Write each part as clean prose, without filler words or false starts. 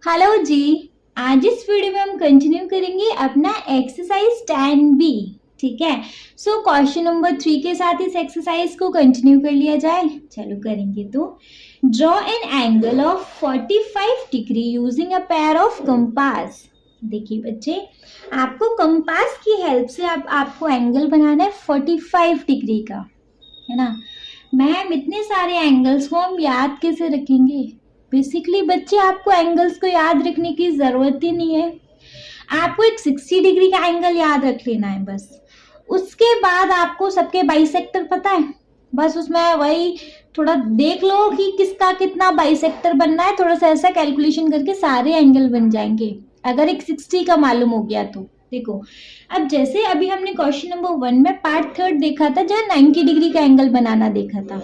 Hello जी। आज इस video में हम कंटिन्यू करेंगे अपना एक्सरसाइज 10B। ठीक है। सो क्वेश्चन नंबर 3 के साथ इस एक्सरसाइज को कंटिन्यू कर लिया जाए। चलो करेंगे। तो draw an angle of 45 degree using a pair of compass. देखिए बच्चे, आपको कंपास की हेल्प से आपको एंगल बनाना है 45 डिग्री का, है ना। मैम इतने सारे एंगल्स को हम याद कैसे रखेंगे? बेसिकली बच्चे, आपको एंगल्स को याद रखने की जरूरत ही नहीं है। आपको एक 60 डिग्री का एंगल याद रख लेना है बस। उसके बाद आपको सबके बाइसेक्टर पता है, बस उसमें वही थोड़ा देख लो कि किसका कितना बाइसेक्टर बनना है, थोड़ा सा ऐसा कैलकुलेशन करके सारे एंगल बन जाएंगे अगर एक 60 का मालूम हो गया तो। देखो, अब जैसे अभी हमने क्वेश्चन नंबर 1 में पार्ट 3 देखा था, जहाँ 90 डिग्री का एंगल बनाना देखा था।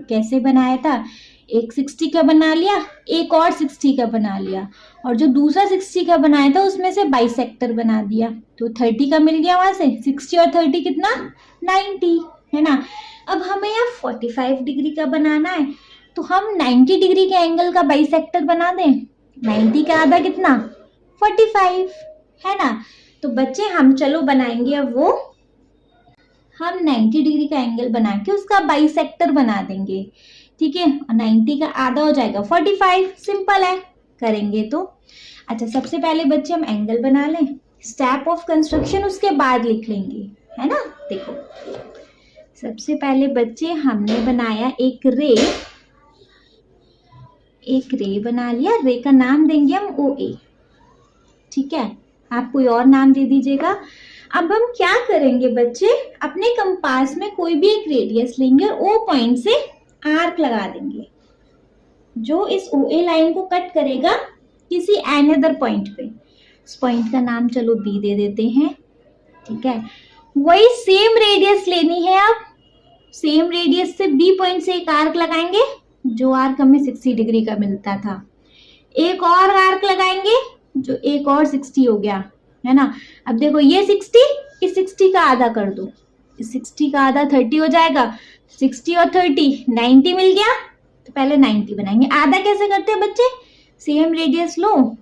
कैसे बनाया था? एक 60 का बना लिया, एक और 60 का बना लिया, और जो दूसरा 60 का बनाया था उसमें से बाइसेक्टर बना दिया, तो 30 का मिल गया। वहां से 60 और 30 कितना? 90, है ना। अब हमें यहाँ 45 डिग्री का बनाना है, तो हम 90 डिग्री के एंगल का बाइसेक्टर बना दें। 90 का आधा कितना? 45, है ना। तो बच्चे हम चलो बनाएंगे अब वो, हम 90 डिग्री का एंगल बना के उसका बाइसेक्टर बना देंगे। ठीक है, 90 का आधा हो जाएगा 45। सिंपल है, करेंगे तो। अच्छा, सबसे पहले बच्चे हम एंगल बना लें, स्टेप ऑफ कंस्ट्रक्शन उसके बाद लिख लेंगे, है ना। देखो, सबसे पहले बच्चे हमने बनाया एक रे बना लिया। रे का नाम देंगे हम OA। ठीक है, आप कोई और नाम दे दीजिएगा। अब हम क्या करेंगे बच्चे, अपने कंपास में कोई भी एक रेडियस लेंगे और O पॉइंट से आर्क लगा देंगे, जो इस OA लाइन को कट करेगा किसी अनदर पॉइंट पे। उस पॉइंट का नाम चलो B दे देते हैं। ठीक है, वही सेम रेडियस लेनी है। अब सेम रेडियस से B पॉइंट से एक आर्क लगाएंगे, जो आर्क हमें 60 डिग्री का मिलता था। एक और आर्क लगाएंगे, जो एक और 60 हो गया, है ना। अब देखो, ये 60, इस 60 का आधा कर दो, इस 60 का आधा 30 हो जाएगा। 60 और 30 90 मिल गया, तो पहले 90 बनाएंगे। आधा कैसे करते हैं बच्चे? सेम रेडियस लो,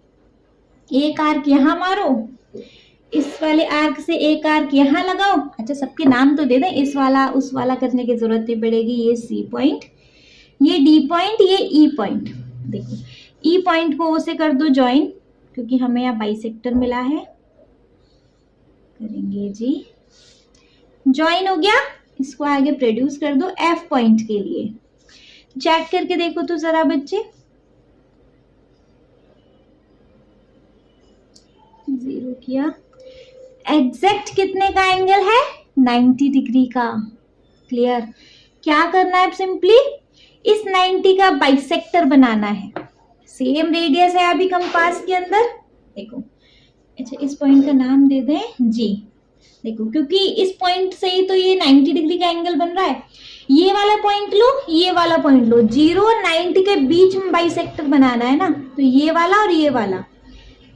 एक आर्क यहाँ मारो, इस वाले आर्क से एक आर्क यहाँ लगाओ। अच्छा, सबके नाम तो दे दें, इस वाला उस वाला करने की जरूरत नहीं पड़ेगी। ये C पॉइंट, ये D पॉइंट, ये E पॉइंट। देखो, E पॉइंट को O से कर दो ज्वाइन, क्योंकि हमें यहाँ बाइसेक्टर मिला है। करेंगे जी, ज्वाइन हो गया। इसको आगे प्रोड्यूस कर दो F पॉइंट के लिए। चेक करके देखो तो जरा बच्चे, 0 किया। एग्जैक्ट कितने का एंगल है? 90 डिग्री का। क्लियर? क्या करना है? सिंपली इस 90 का बाइसेक्टर बनाना है। सेम रेडियस है अभी कंपास के अंदर। देखो, अच्छा, इस पॉइंट का नाम दे दें G। देखो, क्योंकि इस पॉइंट से ही तो ये 90 डिग्री का एंगल बन रहा है। ये वाला पॉइंट लो, ये वाला पॉइंट लो, 0 और 90 के बीच में बाइसेक्टर बनाना है ना, तो ये वाला और ये वाला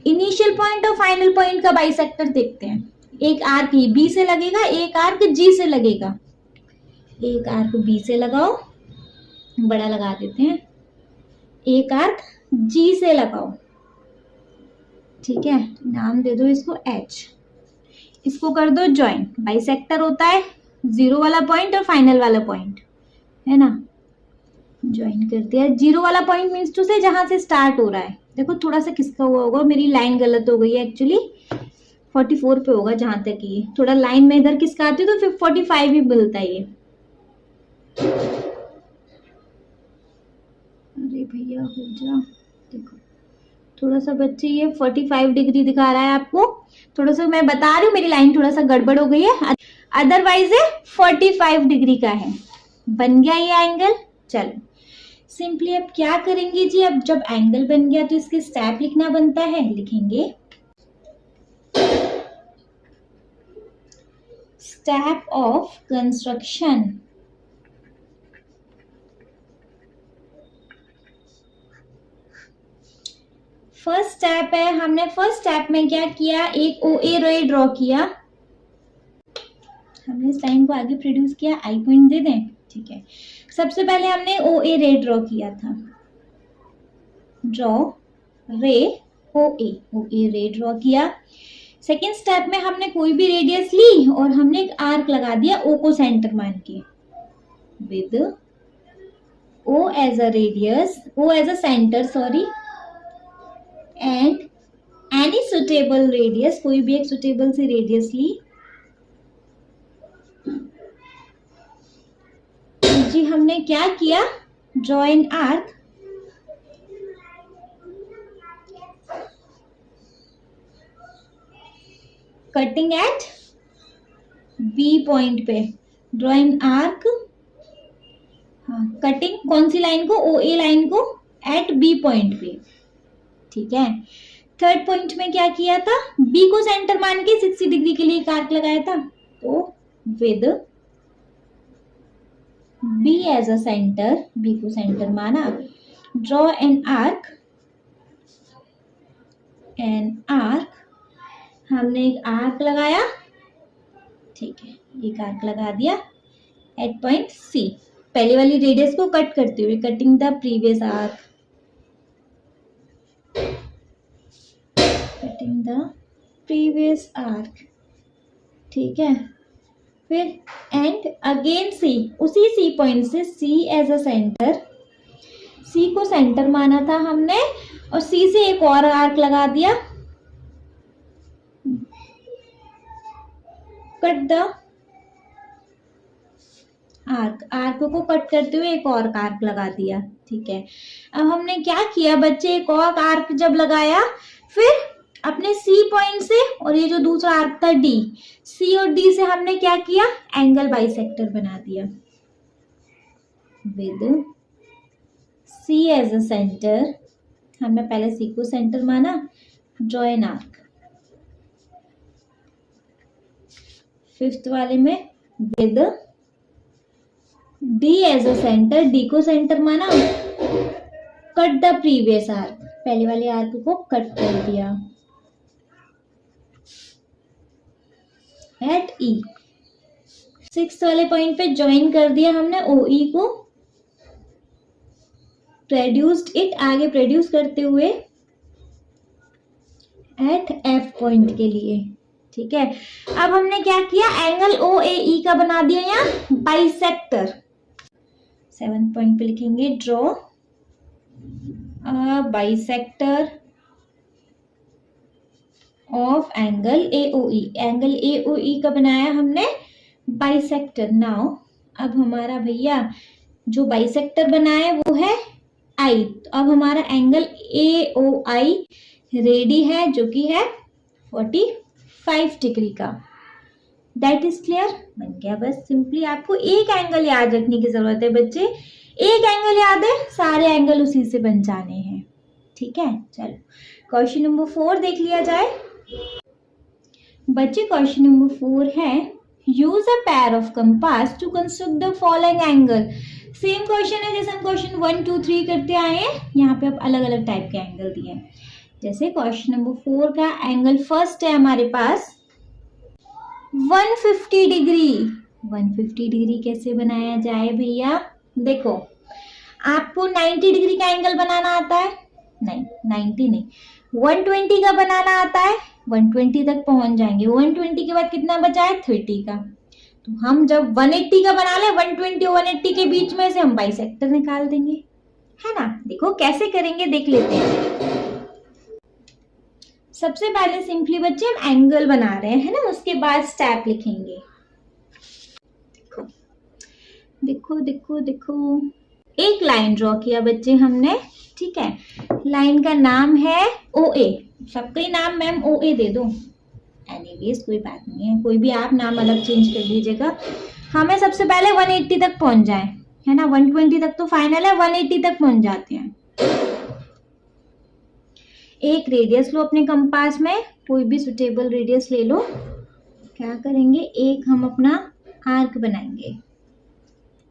इनिशियल पॉइंट और फाइनल पॉइंट का बाइसेक्टर देखते हैं। एक आर्क B से लगेगा, एक आर्क G से लगेगा। एक आर्क B से लगाओ, बड़ा लगा देते हैं। एक आर्क G से लगाओ। ठीक है, नाम दे दो इसको H। इसको कर दो ज्वाइन। बाइसेक्टर होता है 0 वाला पॉइंट और फाइनल वाला पॉइंट, है ना। ज्वाइन कर दिया। 0 वाला पॉइंट मीन्स टू से जहां से स्टार्ट हो रहा है। देखो, थोड़ा सा किसका हुआ होगा, मेरी लाइन गलत हो गई है एक्चुअली। 44 पे होगा जहां तक ये, थोड़ा लाइन में इधर किसका आती है तो फिर 45 ही मिलता है ये। अरे भैया हो जा। देखो, थोड़ा सा बच्चे ये 45 डिग्री दिखा रहा है आपको। थोड़ा सा मैं बता रही हूँ, मेरी लाइन थोड़ा सा गड़बड़ हो गई है, अदरवाइज ये 45 डिग्री का है। बन गया ये एंगल। चलो सिंपली अब क्या करेंगे जी, अब जब एंगल बन गया तो इसके स्टेप लिखना बनता है। लिखेंगे step of construction. First step है, हमने फर्स्ट स्टेप में क्या किया, एक OA रे ड्रॉ किया। हमने इस लाइन को आगे प्रोड्यूस किया, आई पॉइंट दे दें। ठीक है, सबसे पहले हमने OA रे ड्रॉ किया था। ड्रॉ रे ओ ए रे ड्रॉ किया। सेकेंड स्टेप में हमने कोई भी रेडियस ली और हमने एक आर्क लगा दिया ओ को सेंटर मान के, with O as a radius, O as a center sorry, and any suitable radius, कोई भी एक सुटेबल सी रेडियस ली। जी हमने क्या किया, draw an arc cutting at B point पे, ड्रॉ एन आर्क, कटिंग कौन सी लाइन को, ओ ए लाइन को एट बी पॉइंट पे, ठीक है। थर्ड पॉइंट में क्या किया था, बी को सेंटर मान के 60 डिग्री के लिए एक आर्क लगाया था, तो with B as a center, B को सेंटर माना, ड्रॉ एन आर्क, हमने एक आर्क लगाया, ठीक है, एक आर्क लगा दिया एट पॉइंट सी, पहले वाली रेडियस को कट करते हुए, cutting the previous arc, cutting the previous arc, ठीक है। फिर एंड अगेन सी, उसी सी पॉइंट से सी एज अ सेंटर, सी को सेंटर माना था हमने और सी से एक और आर्क लगा दिया, कट द आर्क को कट करते हुए एक और आर्क लगा दिया, ठीक है। अब हमने क्या किया बच्चे, एक और आर्क जब लगाया, फिर अपने सी पॉइंट से और ये जो दूसरा आर्क था डी, सी और डी से हमने क्या किया, एंगल बाइसेक्टर बना दिया, with C as a center, हमने पहले सी को सेंटर माना, ड्रॉ एन आर्क, फिफ्थ वाले में with D as a center, D को सेंटर माना, कट द प्रीवियस आर्क, पहले वाले आर्क को कट कर दिया एट ई, सिक्स वाले पॉइंट पे ज्वाइन कर दिया हमने ओ ई को, प्रोड्यूस्ड इट, आगे प्रोड्यूस करते हुए एट एफ पॉइंट के लिए, ठीक है। अब हमने क्या किया, एंगल ओ ए ई का बना दिया यहाँ बाइसेक्टर, सेवन पॉइंट पे लिखेंगे draw bisector of angle A O E, angle A O E का बनाया हमने बाइसेक्टर। नाउ अब हमारा भैया जो बाइसेक्टर बनाया वो है आई, तो अब हमारा angle A O I ready है जो कि है 45 डिग्री का, दैट इज क्लियर, बन गया। बस सिंपली आपको एक एंगल याद रखने की जरूरत है बच्चे, एक एंगल याद है, सारे एंगल उसी से बन जाने हैं, ठीक है। चलो क्वेश्चन नंबर 4 देख लिया जाए बच्चे। क्वेश्चन नंबर 4 है, use a pair of compass to construct the following angle. Same question है जैसे हम क्वेश्चन 1 2 3 करते आए हैं, यहाँ पे अब अलग अलग टाइप के एंगल दिए हैं। जैसे क्वेश्चन नंबर 4 का एंगल फर्स्ट है हमारे पास 150 डिग्री। 150 डिग्री कैसे बनाया जाए भैया, देखो आपको 90 डिग्री का एंगल बनाना आता है, नहीं 90 नहीं, 120 का बनाना आता है, 120 तक पहुंच जाएंगे, 120 के बाद कितना बचा है 30 का, तो हम जब 180 का बना ले 120 और 180 के बीच में से हम बाइसेक्टर निकाल देंगे, है ना। देखो कैसे करेंगे देख लेते हैं। सबसे पहले सिंपली बच्चे हम एंगल बना रहे हैं ना, उसके बाद स्टेप लिखेंगे। देखो देखो देखो, एक लाइन ड्रॉ किया बच्चे हमने, ठीक है, लाइन का नाम है ओ ए, सबका ही नाम मैम ओ ए दे दो, एनीवेज कोई बात नहीं है, कोई भी आप नाम अलग चेंज कर दीजिएगा। हमें सबसे पहले 180 तक पहुंच जाए, है ना, 120 तक तो फाइनल है, 180 तक पहुंच जाते हैं। एक रेडियस लो अपने कंपास में, कोई भी सुटेबल रेडियस ले लो, क्या करेंगे, एक हम अपना आर्क बनाएंगे,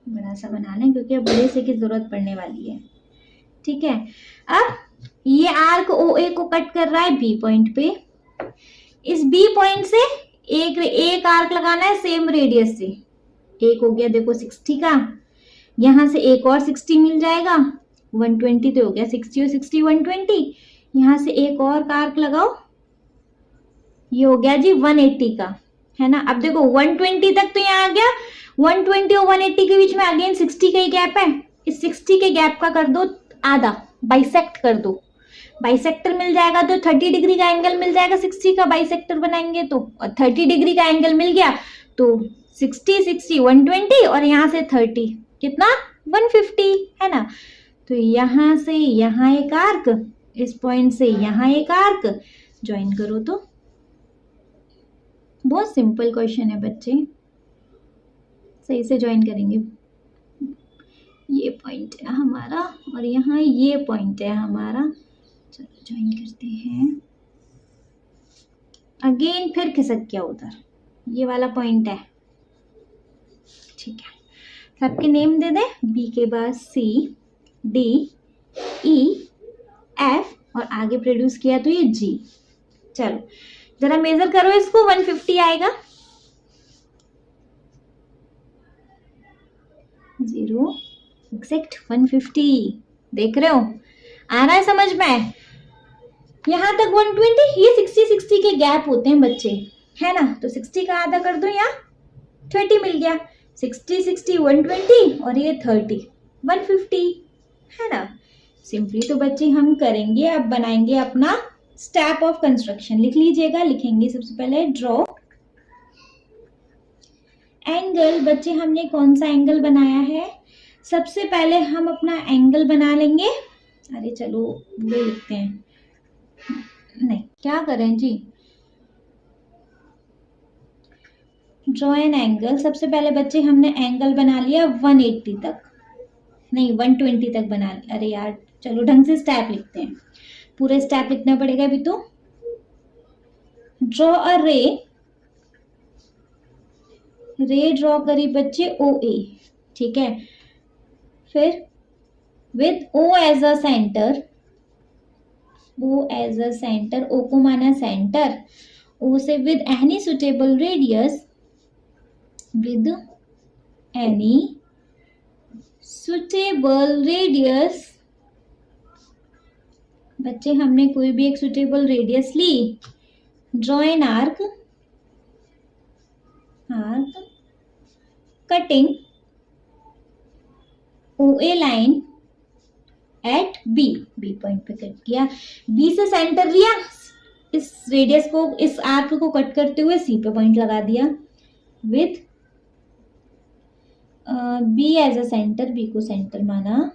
बड़ा सा बना लें क्योंकि अब बड़े से की जरूरत पड़ने वाली है, ठीक है। अब ये आर्क ओ ए को कट कर रहा है बी पॉइंट पे, इस बी पॉइंट से एक आर्क लगाना है सेम रेडियस से, एक हो गया देखो 60 का, यहां से एक और 60 मिल जाएगा, 120 तो हो गया 60 और 60 120, यहाँ से एक और आर्क लगाओ, ये हो गया जी 180 का, है ना। अब देखो 120 तक तो यहाँ आ गया, 120 और 180 के बीच में अगेन 60 का ही गैप है, इस 60 के गैप का कर दो आधा, बाइसेक्ट कर दो, बाइसेक्टर मिल जाएगा तो 30 डिग्री का एंगल मिल जाएगा, 60 का बाइसेक्टर बनाएंगे तो, और 30 डिग्री का एंगल मिल गया तो 60 60 120 और यहाँ से 30 कितना 150, है ना। तो यहाँ से यहाँ एक आर्क, इस पॉइंट से यहाँ एक आर्क, ज्वाइन करो तो। बहुत सिंपल क्वेश्चन है बच्चे, सही से ज्वाइन करेंगे। ये पॉइंट है हमारा और यहाँ ये पॉइंट है हमारा, चलो ज्वाइन करते हैं। अगेन फिर खिसक गया उधर, ये वाला पॉइंट है, ठीक है। सबके नेम दे दे, बी के बाद सी डी ई एफ और आगे प्रोड्यूस किया तो ये जी। चलो जरा मेजर करो इसको, 150 आएगा, 0 एग्जैक्ट 150, देख रहे हो आ रहा है समझ में। यहाँ तक 120, ये 60 के गैप होते हैं बच्चे, है ना। तो 60 का आधा कर दो, यहाँ 30 मिल गया, 60 60 120 और ये 30 150, है ना। सिंपली तो बच्चे हम करेंगे, अब बनाएंगे अपना स्टेप ऑफ कंस्ट्रक्शन। लिख लीजिएगा, लिखेंगे सबसे पहले ड्रॉ एंगल। बच्चे हमने कौन सा एंगल बनाया है, सबसे पहले हम अपना एंगल बना लेंगे। अरे चलो वो लिखते हैं, नहीं क्या करें जी, ड्रॉ एन एंगल। सबसे पहले बच्चे हमने एंगल बना लिया 180 तक, नहीं 120 तक बना लिया। अरे यार चलो ढंग से स्टेप लिखते हैं, पूरे स्टेप लिखना पड़ेगा अभी तो। ड्रॉ अ रे, रे ड्रॉ करी बच्चे ओ ए, ठीक है। फिर with O as a center, O as a center, O को माना सेंटर, ओ से with any suitable radius, with any suitable radius. बच्चे हमने कोई भी एक सुटेबल रेडियस ली। Draw an arc, arc cutting O A line at B, B point पे कट किया, बी से सेंटर लिया, इस रेडियस को, इस आर्क को कट करते हुए सी पे पॉइंट लगा दिया, with B as a center, B को सेंटर माना,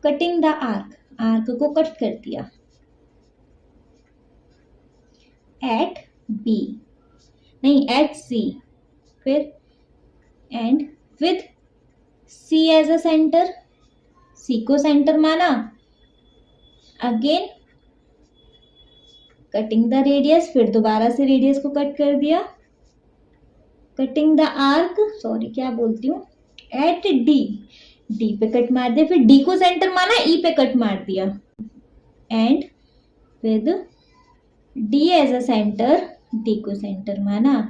कटिंग द आर्क, आर्क को कट कर दिया एट बी, नहीं एट सी, फिर and with C as a center, C को सेंटर माना, अगेन कटिंग द रेडियस, फिर दोबारा से रेडियस को कट कर दिया, कटिंग द आर्क, सॉरी क्या बोलती हूँ, एट डी, डी पे कट मार दिया, फिर डी को सेंटर माना, ई पे कट मार दिया, and with D as a center, D को सेंटर माना,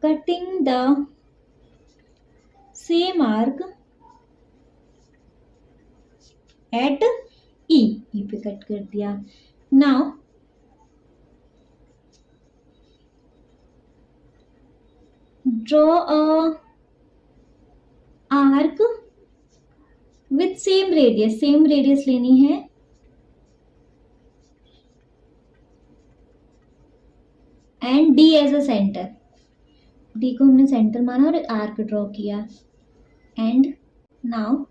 cutting the same arc at E, E पे कट कर दिया। Now draw a arc with same radius, same radius लेनी है, and D as a center, D को हमने center माना और आर्क ड्रॉ किया, and now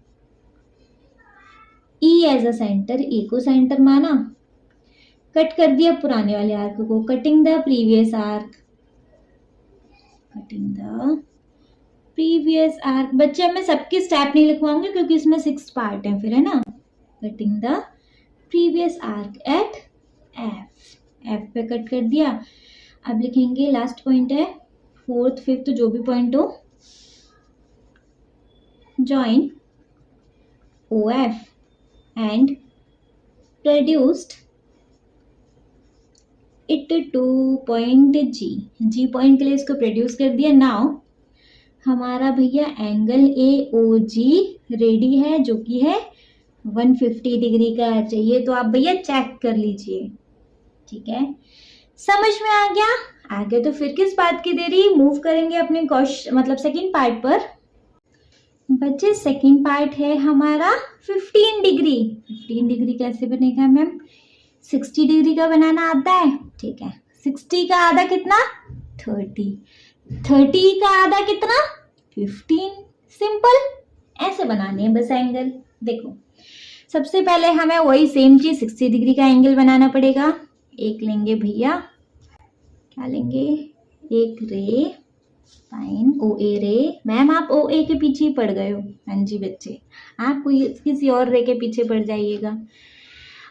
E as a center, E को सेंटर माना, कट कर दिया पुराने वाले आर्क को, cutting the previous arc, cutting the previous arc. बच्चे मैं सबके स्टेप नहीं लिखवाऊंगी क्योंकि इसमें 6 पार्ट है फिर, है ना। Cutting the previous arc eight F, F पे कट कर दिया। अब लिखेंगे लास्ट पॉइंट है, 4th 5th जो भी पॉइंट हो, join O F and produced it to point G, G point के लिए इसको प्रोड्यूस कर दिया। नाउ हमारा भैया angle A O ji ready है, जो कि है 150 डिग्री का चाहिए तो आप भैया चेक कर लीजिए। ठीक है, समझ में आ गया? आगे तो फिर किस बात की देरी, मूव करेंगे अपने क्वेश्चन मतलब सेकंड पार्ट पर। बच्चे सेकंड पार्ट है हमारा 15 डिग्री। 15 डिग्री कैसे बनेगा मैम? 60 डिग्री का बनाना आता है? ठीक है, 60 का आधा कितना? 30। 30 का आधा कितना? 15। सिंपल, ऐसे बनाने हैं बस एंगल। देखो, सबसे पहले हमें वही सेम चीज 60 डिग्री का एंगल बनाना पड़ेगा। एक लेंगे भैया, क्या लेंगे? एक रे साइन ओ ए रे। मैम आप ओ ए के पीछे ही पड़ गए हो। हाँ जी बच्चे, आप कोई किसी और रे के पीछे पड़ जाइएगा।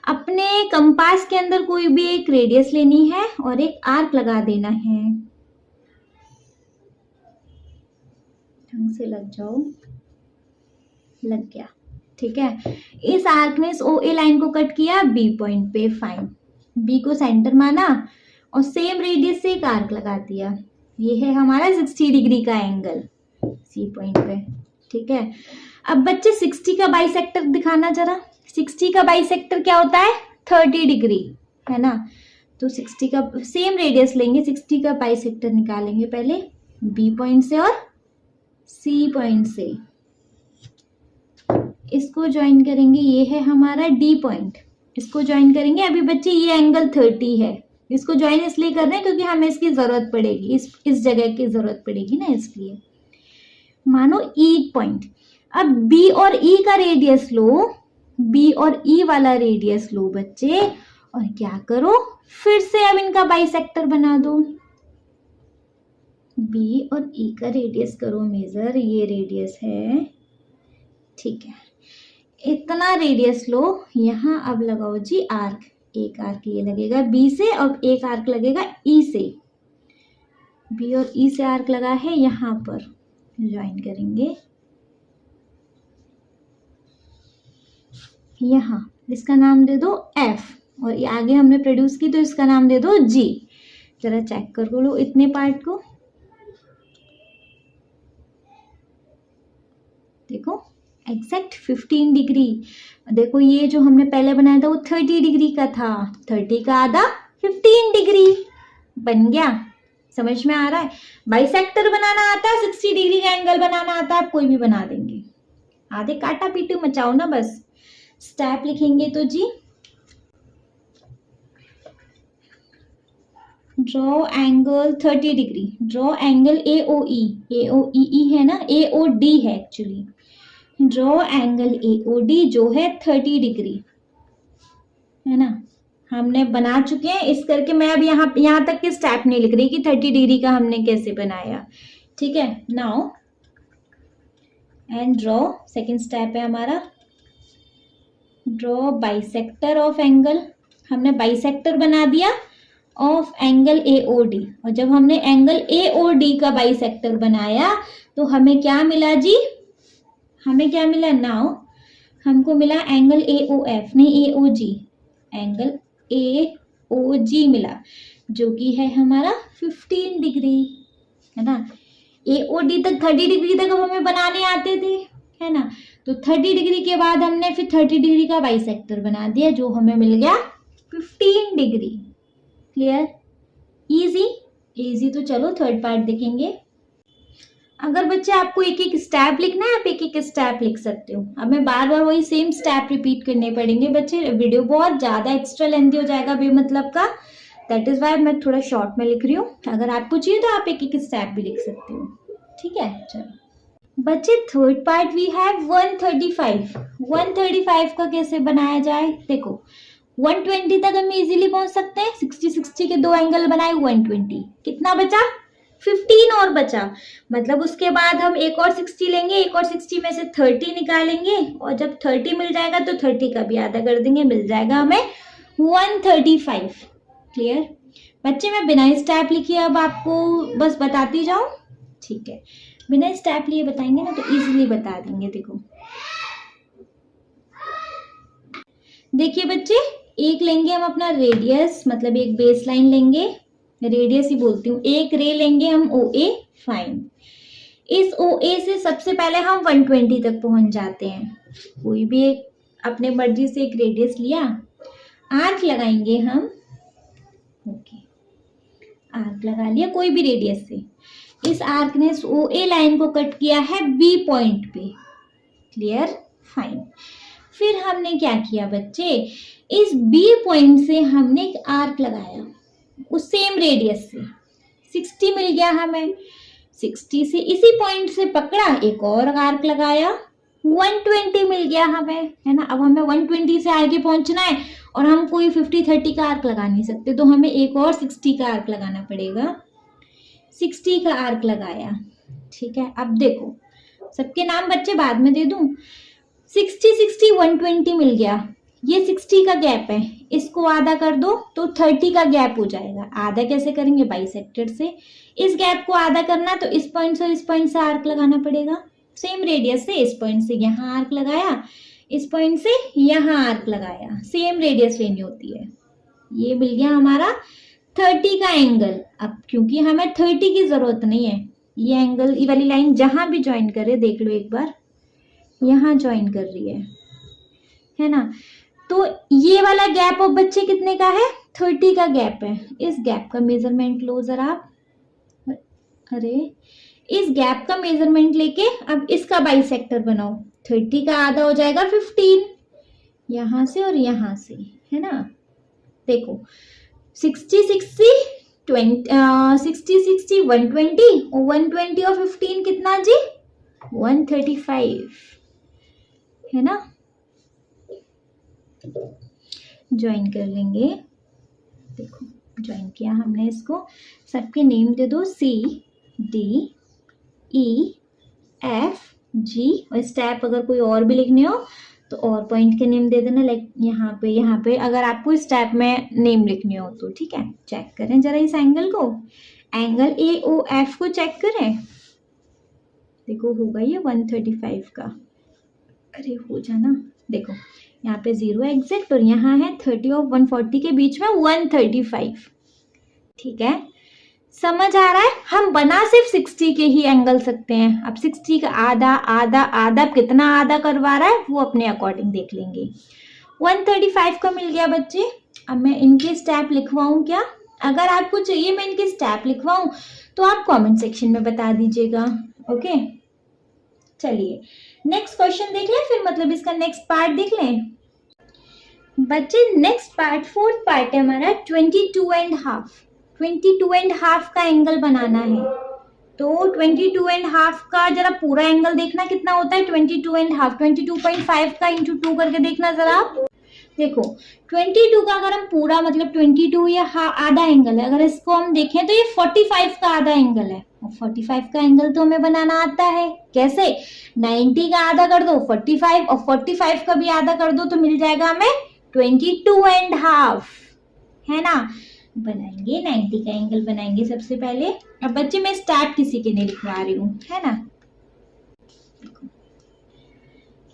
अपने कंपास के अंदर कोई भी एक रेडियस लेनी है और एक आर्क लगा देना है। ढंग से लग जाओ, लग गया। ठीक है, इस आर्क ने इस ओ ए लाइन को कट किया बी पॉइंट पे, फाइन। बी को सेंटर माना और सेम रेडियस से एक आर्क लगा दिया। ये है हमारा 60 डिग्री का एंगल सी पॉइंट पे। ठीक है, अब बच्चे 60 का बाइसेक्टर दिखाना जरा। 60 का बाइसेक्टर क्या होता है? 30 डिग्री, है ना? तो 60 का सेम रेडियस लेंगे, 60 का बाइसेक्टर निकालेंगे पहले बी पॉइंट से और सी पॉइंट से। इसको ज्वाइन करेंगे, ये है हमारा डी पॉइंट। इसको ज्वाइन करेंगे। अभी बच्चे ये एंगल 30 है, इसको ज्वाइन इसलिए कर रहे हैं क्योंकि हमें इसकी जरूरत पड़ेगी, इस जगह की जरूरत पड़ेगी ना, इसलिए। मानो ई पॉइंट। अब बी और ई का रेडियस लो, बी और ई वाला रेडियस लो बच्चे, और क्या करो, फिर से अब इनका बाइसेक्टर बना दो। बी और ई का रेडियस करो मेजर, ये रेडियस है। ठीक है, इतना रेडियस लो। यहाँ अब लगाओ जी आर्क। एक आर्क ये लगेगा बी से और एक आर्क लगेगा ई से। बी और ई से आर्क लगा है, यहाँ पर ज्वाइन करेंगे। यहाँ इसका नाम दे दो एफ, और ये आगे हमने प्रोड्यूस की तो इसका नाम दे दो जी। जरा चेक कर लो इतने पार्ट को, देखो एग्जैक्ट 15 डिग्री। देखो ये जो हमने पहले बनाया था वो 30 डिग्री का था, 30 का आधा 15 डिग्री बन गया। समझ में आ रहा है? बाइसेक्टर बनाना आता है, 60 डिग्री का एंगल बनाना आता है, आप कोई भी बना देंगे। आधे काटा पीटू मचाओ ना बस। स्टेप लिखेंगे तो जी, draw angle 30 degree, draw angle AOE, AOEE है ना, AOD है एक्चुअली। ड्रॉ एंगल AOD जो है 30 डिग्री, है ना? हमने बना चुके हैं। इस करके मैं अब यहाँ तक के स्टेप नहीं लिख रही कि 30 डिग्री का हमने कैसे बनाया। ठीक है, now and draw, second step है हमारा ड्रॉ बाइसेक्टर ऑफ एंगल। हमने बाइसेक्टर बना दिया ऑफ एंगल AOD, और जब हमने एंगल AOD का बाइसेक्टर बनाया तो हमें क्या मिला जी? हमें क्या मिला? नाउ हमको मिला एंगल AOF, नहीं AOG, एंगल AOG मिला, जो कि है हमारा 15 डिग्री, है ना? AOD तक 30 डिग्री तक अब हमें बनाने आते थे, है ना? तो 30 डिग्री के बाद हमने फिर 30 डिग्री का बाइसेक्टर बना दिया, जो हमें मिल गया 15 डिग्री। क्लियर? इजी? इजी तो चलो थर्ड पार्ट देखेंगे। अगर बच्चे आपको एक एक स्टेप लिखना है, आप एक एक स्टेप लिख सकते हो। अब मैं बार बार वही सेम स्टेप रिपीट करने पड़ेंगे बच्चे, वीडियो बहुत ज्यादा एक्स्ट्रा लेंथी हो जाएगा बेमतलब का। दैट इज वाई मैं थोड़ा शॉर्ट में लिख रही हूँ। अगर आपको चाहिए तो आप एक एक स्टेप भी लिख सकते हो। ठीक है, चलो बच्चे थर्ड पार्ट वी हैव 135। 135 का कैसे बनाया जाए? देखो 120 तक हम इजीली पहुंच सकते हैं। 60 के दो एंगल बनाए, 120 कितना बचा? 15 और बचा। मतलब उसके बाद हम एक और 60 लेंगे, एक और 60 में से 30 निकालेंगे, और जब 30 मिल जाएगा तो 30 का भी आधा कर देंगे, मिल जाएगा हमें 135। क्लियर बच्चे? मैं बिना स्टेप लिखिए अब आपको बस बताती जाऊं। ठीक है, बिना स्टेप लिए बताएंगे ना तो इजीली बता देंगे। देखो देखिए बच्चे, एक लेंगे हम अपना रेडियस, मतलब एक बेस लाइन लेंगे, रेडियस ही बोलती हूँ। एक रे लेंगे हम OA, फाइन। इस OA से सबसे पहले हम 120 तक पहुंच जाते हैं। कोई भी एक अपने मर्जी से एक रेडियस लिया, आर्क लगाएंगे हम। ओके, आर्क लगा लिया कोई भी रेडियस से। इस आर्क ने ओ ए लाइन को कट किया है बी पॉइंट पे। Clear, fine. फिर हमने क्या किया बच्चे, इस बी पॉइंट से हमने एक आर्क लगाया उस सेम रेडियस से। 60 मिल गया हमें। 60 से इसी पॉइंट से पकड़ा, एक और आर्क लगाया, 120 मिल गया हमें, है ना। अब हमें 120 से आगे पहुंचना है और हम कोई 50-30 का आर्क लगा नहीं सकते, तो हमें एक और 60 का आर्क लगाना पड़ेगा। 60 का आर्क लगाया, ठीक है। अब देखो, सबके नाम बच्चे बाद में दे दूं। 60 60 120 मिल गया। ये 60 का गैप है, इसको आधा कर दो तो 30 का गैप हो जाएगा। आधा कैसे करेंगे, बाइसेक्टर से। इस गैप को आधा करना तो इस पॉइंट से इस पॉइंट से आर्क लगाना पड़ेगा, सेम रेडियस से। इस पॉइंट से यहाँ आर्क लगाया, इस पॉइंट से यहाँ आर्क लगाया, सेम रेडियस लेनी होती है। ये मिल गया हमारा 30 का एंगल। अब क्योंकि हमें 30 की जरूरत नहीं है, ये एंगल, ये वाली लाइन जहां भी ज्वाइन करे, देख लो एक बार, यहाँ ज्वाइन कर रही है ना। तो ये वाला गैप अब बच्चे कितने का है, 30 का गैप है। इस गैप का मेजरमेंट लो जरा। अरे, इस गैप का मेजरमेंट लेके अब इसका बाइसेक्टर बनाओ। 30 का आधा हो जाएगा 15, यहां से और यहां से, है ना। देखो 60 60 20 60 60 120 और 120 और 15 कितना जी, 135, है ना। ज्वाइन कर लेंगे। देखो ज्वाइन किया हमने इसको। सबके नेम दे दो, C D E F G, और स्टेप अगर कोई और भी लिखने हो तो और पॉइंट के नेम दे देना। लाइक यहाँ पे अगर आपको स्टेप में नेम लिखने हो तो ठीक है। चेक करें जरा इस एंगल को, एंगल AOF को चेक करें। देखो होगा ये 135 का। अरे हो जाना, देखो यहाँ पे 0 एग्जैक्ट और यहाँ है 30 और 140 के बीच में 135, ठीक है। समझ आ रहा है। हम बना सिर्फ 60 के ही एंगल सकते हैं। अब 60 का आधा आधा आधा, कितना आधा करवा रहा है वो अपने अकॉर्डिंग देख लेंगे। 135 का मिल गया बच्चे। अब मैं इनके स्टेप लिखवाऊं क्या, अगर आपको चाहिए मैं इनके स्टेप लिखवाऊं तो आप कमेंट सेक्शन में बता दीजिएगा। ओके, चलिए नेक्स्ट क्वेश्चन देख लें, फिर मतलब इसका नेक्स्ट पार्ट देख लें बच्चे। नेक्स्ट पार्ट, फोर्थ पार्ट है हमारा 22.5। 22.5 का एंगल बनाना है। तो 22.5 का जरा पूरा एंगल देखना कितना होता है। 22.5 22.5 का इंटू 2 करके देखना जरा आप। देखो 22 का अगर हम पूरा मतलब 22 या आधा एंगल है, अगर इसको हम देखें तो ये 45 का आधा एंगल है। और 45 का एंगल तो हमें बनाना आता है। कैसे, 90 का आधा कर दो 45 और 45 का भी आधा कर दो तो मिल जाएगा हमें 22.5, है ना। बनाएंगे 90 का एंगल बनाएंगे सबसे पहले। अब बच्चे मैं स्टार्ट किसी के नहीं लिखवा रही हूँ, है ना।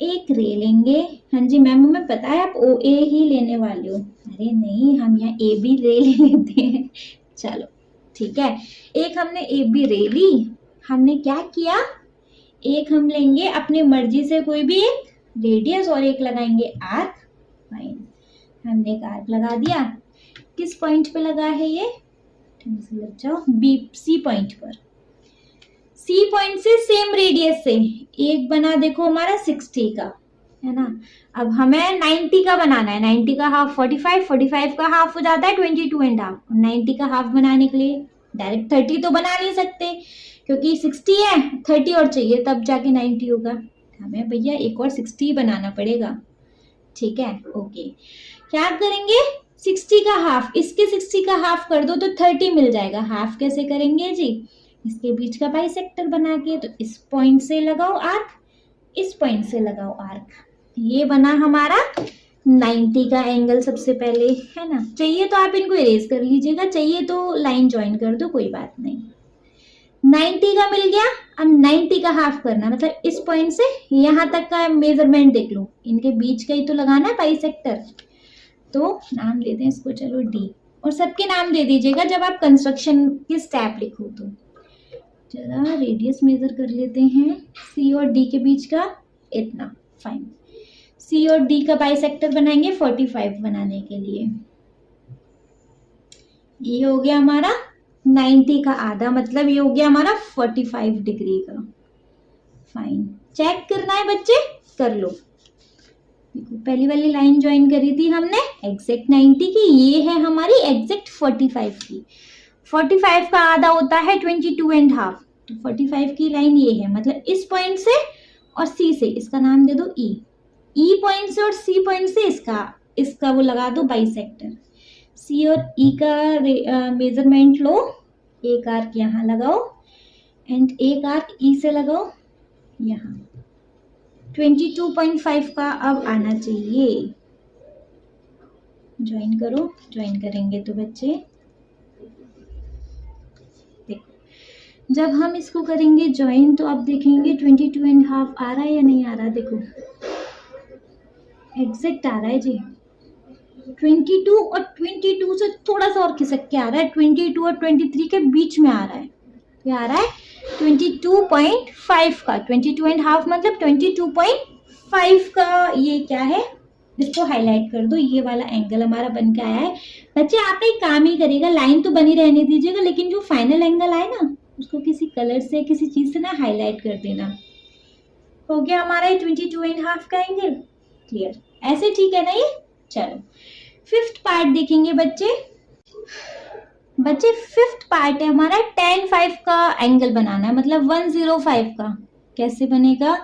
एक रे लेंगे। हाँ जी मैम, हमें पता है आप OA ही लेने वाले हो। अरे नहीं, हम यहाँ AB रे ले लेते हैं। चलो ठीक है, एक हमने AB रे ली। हमने क्या किया, एक हम लेंगे अपनी मर्जी से कोई भी एक रेडियस और एक लगाएंगे आर्क। फाइन, हमने एक आर्क लगा दिया। किस पॉइंट पे लगा है ये, ढंग से लग जाओ, C पॉइंट पर। C पॉइंट से सेम रेडियस से एक बना, देखो हमारा 60 का, है ना। अब हमें 90 का बनाना है। 90 का हाफ 45, 45 का हाफ हो जाता है 22.5। 90 का हाफ बनाने के लिए डायरेक्ट 30 तो बना नहीं सकते क्योंकि 60 है, 30 और चाहिए तब जाके 90 होगा। हमें भैया एक और 60 बनाना पड़ेगा, ठीक है। ओके, क्या करेंगे, 60 का हाफ, इसके 60 का हाफ कर दो तो 30 मिल जाएगा। हाफ कैसे करेंगे जी, इसके बीच का बाइसेक्टर बना के, तो इस पॉइंट से लगाओ आर्क, इस पॉइंट से लगाओ आर्क। ये बना हमारा 90 का एंगल सबसे पहले, है ना। चाहिए तो आप इनको इरेज कर लीजिएगा, चाहिए तो लाइन ज्वाइन कर दो, कोई बात नहीं। 90 का मिल गया। अब 90 का हाफ करना, मतलब इस पॉइंट से यहाँ तक का मेजरमेंट देख लो, इनके बीच का ही तो लगाना है बाइसेक्टर। तो नाम दे दें इसको, चलो D, और सबके नाम दे दीजिएगा जब आप कंस्ट्रक्शन के स्टेप लिखो तो। जरा रेडियस मेजर कर लेते हैं, C और D के बीच का इतना। फाइन, सी और डी का बाइसेक्टर बनाएंगे 45 बनाने के लिए। ये हो गया हमारा 90 का आधा, मतलब ये हो गया हमारा 45 डिग्री का। फाइन, चेक करना है बच्चे, कर लो। देखो पहली वाली लाइन ज्वाइन करी थी हमने एग्जैक्ट 90 की, ये है हमारी एग्जैक्ट 45 की। 45 का आधा होता है 22.5, तो 45 की लाइन ये है, मतलब इस पॉइंट से और सी से, इसका नाम दे दो ई, ई पॉइंट से और सी पॉइंट से इसका वो लगा दो बाइसेक्टर। सी और ई का मेजरमेंट लो, एक आर्क यहाँ लगाओ एंड एक आर्क ई से लगाओ यहाँ। 22.5 का अब आना चाहिए। ज्वाइन करो, ज्वाइन करेंगे तो बच्चे देखो, जब हम इसको करेंगे ज्वाइन तो अब देखेंगे 22.5 आ रहा है या नहीं आ रहा। देखो एग्जैक्ट आ रहा है जी, 22 और 22 से थोड़ा सा और खिसक के आ रहा है, 22 और 23 के बीच में आ रहा है। क्या आ रहा है 22.5 का, 22.5 मतलब 22.5 का ये क्या है, इसको हाईलाइट कर दो। ये वाला एंगल हमारा बन के आया है। बच्चे आप एक काम ही करिएगा, लाइन तो बनी रहने दीजिएगा, लेकिन जो फाइनल एंगल आए ना उसको किसी कलर से किसी चीज से ना हाईलाइट कर देना। हो गया हमारा 22.5 का एंगल, क्लियर, ऐसे ठीक है ना ये। चलो फिफ्थ पार्ट देखेंगे बच्चे। फिफ्थ पार्ट है हमारा tan 5 का एंगल बनाना है, मतलब 105 का। कैसे बनेगा,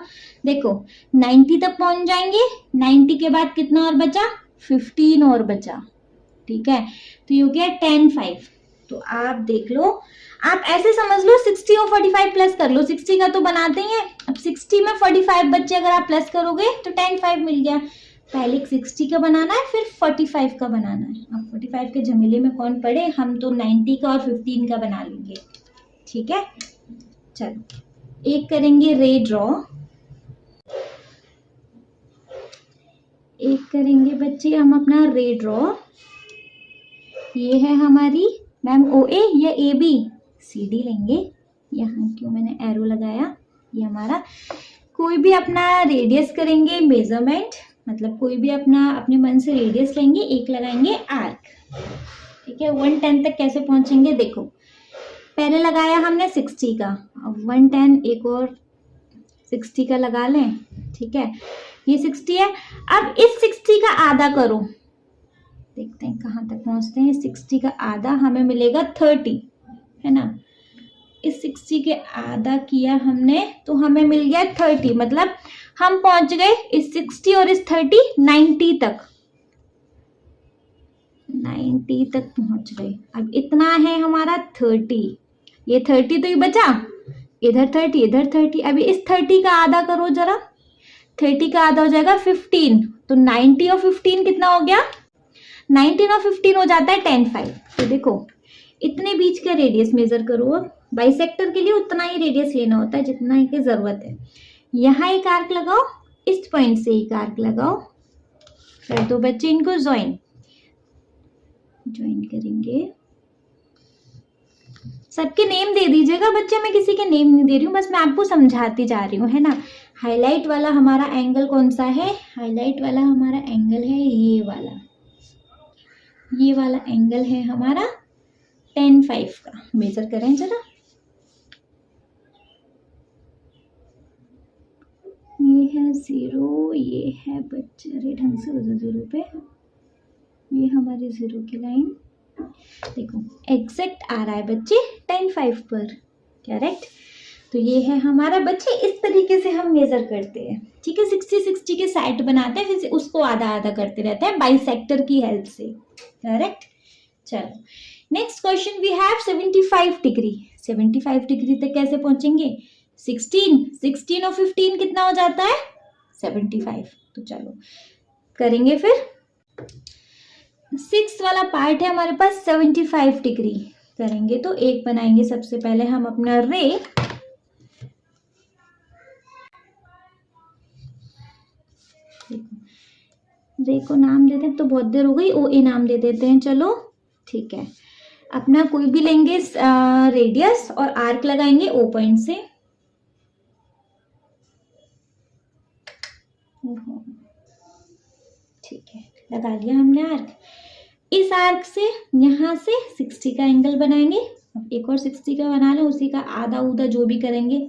देखो 90 तक पहुंच जाएंगे, 90 के बाद कितना और बचा, 15 और बचा, ठीक है। तो ये हो गया tan 5। तो आप देख लो, आप ऐसे समझ लो 60 और 45 प्लस कर लो, 60 का तो बनाते ही है। अब 60 में 45 बच्चे अगर आप प्लस करोगे तो tan 5 मिल गया। पहले 60 का बनाना है, फिर 45 का बनाना है। अब 45 के झमेले में कौन पड़े, हम तो 90 का और 15 का बना लेंगे, ठीक है। चलो एक करेंगे रे ड्रॉ, एक करेंगे बच्चे हम अपना रे ड्रॉ। ये है हमारी मैम ओ ए या ए बी, सी डी लेंगे। यहाँ क्यों मैंने एरो लगाया, ये हमारा कोई भी अपना रेडियस करेंगे मेजरमेंट, मतलब कोई भी अपने मन से रेडियस लेंगे, एक लगाएंगे आर्क, ठीक है। 110 तक कैसे पहुंचेंगे, देखो पहले लगाया हमने 60 का, अब 110 एक और 60 का लगा लें, ठीक है। ये 60 है, अब इस 60 का आधा करो, देखते हैं कहाँ तक पहुंचते हैं। 60 का आधा हमें मिलेगा 30, है ना। इस 60 के आधा किया हमने तो हमें मिल गया 30, मतलब हम पहुंच गए इस 60 और इस 30 90 तक, 90 तक पहुंच गए। अब इतना है हमारा 30, ये 30 तो ये बचा, इधर 30 इधर 30। अभी इस 30 का आधा करो जरा, 30 का आधा हो जाएगा 15, तो 90 और 15 कितना हो गया, 19 और 15 हो जाता है tan 5। तो देखो इतने बीच का रेडियस मेजर करो, अब बाइसेक्टर के लिए उतना ही रेडियस लेना होता है जितना की जरूरत है। यहाँ एक आर्क लगाओ, इस पॉइंट से एक आर्क लगाओ, कर दो बच्चे इनको ज्वाइन करेंगे। सबके नेम दे दीजिएगा बच्चे, मैं किसी के नेम नहीं दे रही हूँ, बस मैं आपको समझाती जा रही हूँ, है ना। हाईलाइट वाला हमारा एंगल कौन सा है, हाईलाइट वाला हमारा एंगल है ये वाला, ये वाला एंगल है हमारा tan 5 का। मेजर करें जरा, ये है 0, ये है बच्चे अरे ढंग से उधर 0 पे, ये हमारी 0 की लाइन। देखो एग्जैक्ट आ रहा है बच्चे tan 5 पर, करेक्ट। तो ये है हमारा बच्चे, इस तरीके से हम मेजर करते हैं, ठीक है। 60 के साइड बनाते हैं, फिर उसको आधा आधा करते रहते हैं बाइसेक्टर की हेल्प से, करेक्ट। चलो next question we have 75 degree. 75 degree तक कैसे पहुंचेंगे, 16 और 15 कितना हो जाता है 75। तो चलो करेंगे, फिर 6 वाला पार्ट है हमारे पास 75 डिग्री करेंगे। तो एक बनाएंगे सबसे पहले हम अपना रे, रे को नाम देते हैं, तो बहुत देर हो गई, ओ ए नाम दे देते हैं, चलो ठीक है। अपना कोई भी लेंगे रेडियस और आर्क लगाएंगे ओ पॉइंट से, लगा लिया हमने आर्क। इस आर्क से यहाँ से 60 का एंगल बनाएंगे। अब एक और 60 का बना लो, उसी का आधा उधा जो भी करेंगे,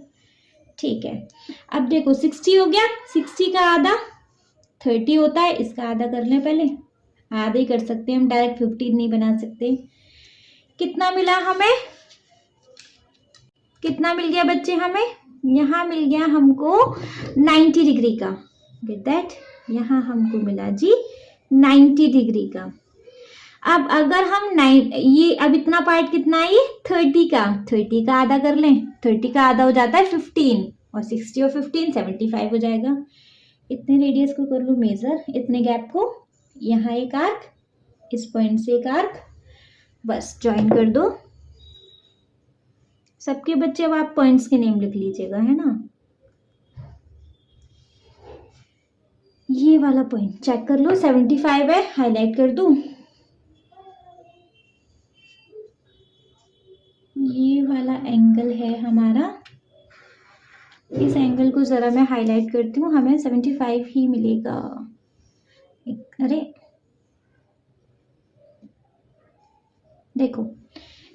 ठीक है। अब देखो 60 हो गया, 60 का आधा 30 होता है, इसका आधा कर लें पहले, आधा ही कर सकते हैं हम, डायरेक्ट 15 नहीं बना सकते। कितना मिला हमें, कितना मिल गया बच्चे हमें, यहाँ मिल गया हमको 90 डिग्री का, गेट दैट, यहाँ हमको मिला जी 90 डिग्री का। अब अगर हम ये अब इतना पार्ट कितना है, ये 30 का आधा कर लें, 30 का आधा हो जाता है 15, और 60 और 15 75 हो जाएगा। इतने रेडियस को कर लो मेजर, इतने गैप को, यहाँ एक आर्क, इस पॉइंट से एक आर्क, बस ज्वाइन कर दो। सबके बच्चे अब आप पॉइंट्स के नेम लिख लीजिएगा, है ना। ये वाला पॉइंट चेक कर लो, 75 है, हाईलाइट कर दूं। ये वाला एंगल है हमारा, इस एंगल को जरा मैं हाईलाइट करती हूँ, हमें 75 ही मिलेगा। अरे देखो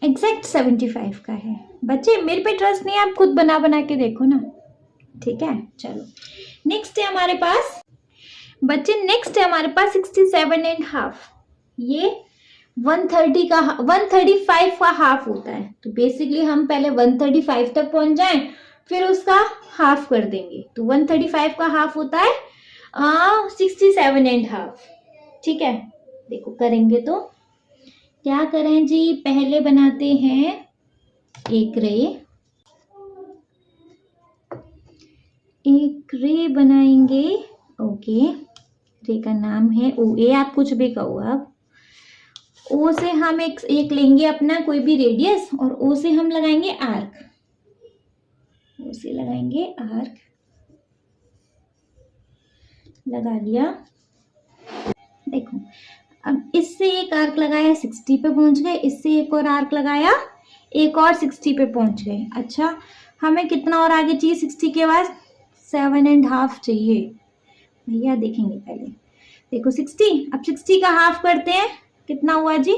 एग्जैक्ट 75 का है। बच्चे मेरे पे ट्रस्ट नहीं है, आप खुद बना बना के देखो ना, ठीक है। चलो नेक्स्ट है हमारे पास बच्चे, नेक्स्ट है हमारे पास 67.5। ये 135 का हाफ होता है, तो बेसिकली हम पहले 135 तक पहुंच जाएं, फिर उसका हाफ कर देंगे, तो 135 का हाफ होता है 67.5, ठीक है। देखो करेंगे तो क्या करें जी, पहले बनाते हैं एक रे बनाएंगे, ओके। रे का नाम है ओ ए, आप कुछ भी कहो। अब ओ से हम एक लेंगे अपना कोई भी रेडियस, और ओ से हम लगाएंगे आर्क, ओ से लगाएंगे आर्क, लगा लिया। देखो अब इससे एक आर्क लगाया 60 पे पहुंच गए, इससे एक और आर्क लगाया, एक और 60 पे पहुंच गए। अच्छा हमें कितना और आगे चाहिए, 60 के बाद 7.5 चाहिए भैया, देखेंगे पहले। देखो 60, अब 60 का हाफ करते हैं, कितना हुआ जी,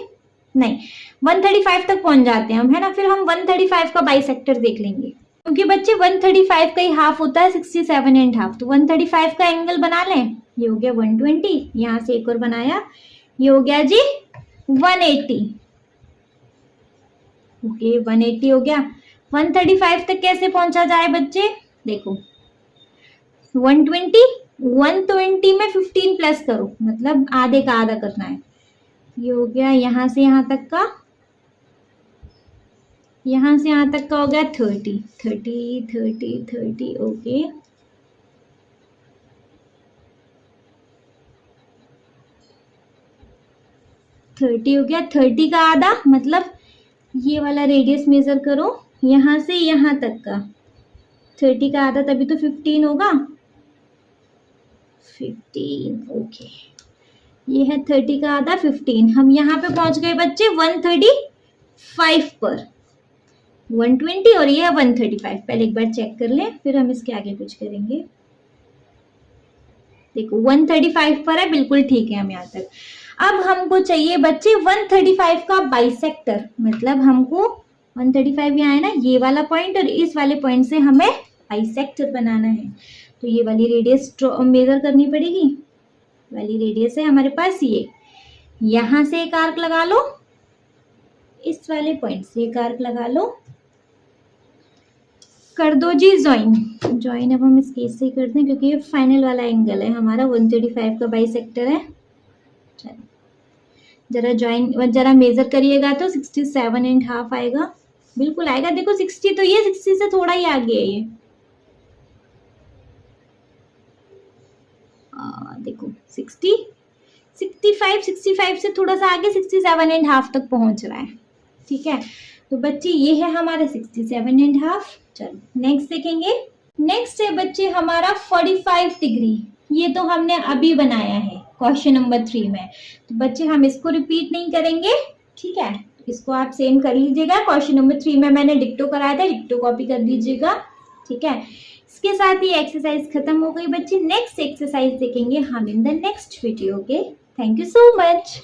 नहीं 135 तक पहुंच जाते हैं हम, है ना। फिर हम 135 का बाइसेक्टर देख लेंगे, क्योंकि बच्चे 135 का ही हाफ होता है 67.5, तो 135 का एंगल बना लें। ये हो गया 120, यहाँ से एक और बनाया, ये हो गया जी 180, ओके 180 हो गया। 135 तक कैसे पहुंचा जाए बच्चे, देखो 120 में 15 प्लस करो, मतलब आधे का आधा करना है। ये हो गया यहाँ से यहाँ तक का, यहाँ से यहाँ तक का हो गया 30, ओके। हो गया, 30 का आधा मतलब ये वाला रेडियस मेजर करो, यहाँ से यहाँ तक का 30 का आधा, तभी तो 15 होगा, 15, ओके। ये है 30 का आधा 15। हम यहाँ पे पहुंच गए बच्चे 135 पर, 120 और ये है 135। पहले एक बार चेक कर लें, फिर हम इसके आगे कुछ करेंगे। देखो 135 पर है, बिल्कुल ठीक है हम यहाँ तक। अब हमको चाहिए बच्चे 135 का बाइसेक्टर, मतलब हमको 135 यहाँ है ना, ये वाला पॉइंट और इस वाले पॉइंट से हमें बाइसेक्टर बनाना है। तो ये वाली रेडियस मेजर करनी पड़ेगी, वाली रेडियस है हमारे पास ये, यहाँ से एक आर्क लगा लो, इस वाले पॉइंट से एक आर्क लगा लो, कर दो जी ज्वाइन। अब हम इस केस से करते हैं, क्योंकि ये फाइनल वाला एंगल है हमारा, 135 का बाइसेक्टर है। चलो जरा मेजर करिएगा तो 67.5 आएगा, बिल्कुल आएगा। देखो 60 तो ये 60 से थोड़ा ही आगे है ये, देखो 60, 65 से थोड़ा सा आगे 67.5 तक पहुंच रहा है, ठीक है। तो बच्चे ये है हमारा 67.5। चलो नेक्स्ट देखेंगे। नेक्स्ट है बच्चे हमारा 45 डिग्री, ये तो हमने अभी बनाया है क्वेश्चन नंबर 3 में, तो बच्चे हम इसको रिपीट नहीं करेंगे, ठीक है। इसको आप सेम कर लीजिएगा, क्वेश्चन नंबर 3 में मैंने डिक्टो कराया था, डिक्टो कॉपी कर लीजिएगा, ठीक है। इसके साथ ही एक्सरसाइज खत्म हो गई बच्चे। नेक्स्ट एक्सरसाइज देखेंगे हम इन द नेक्स्ट वीडियो के। Thank you so much.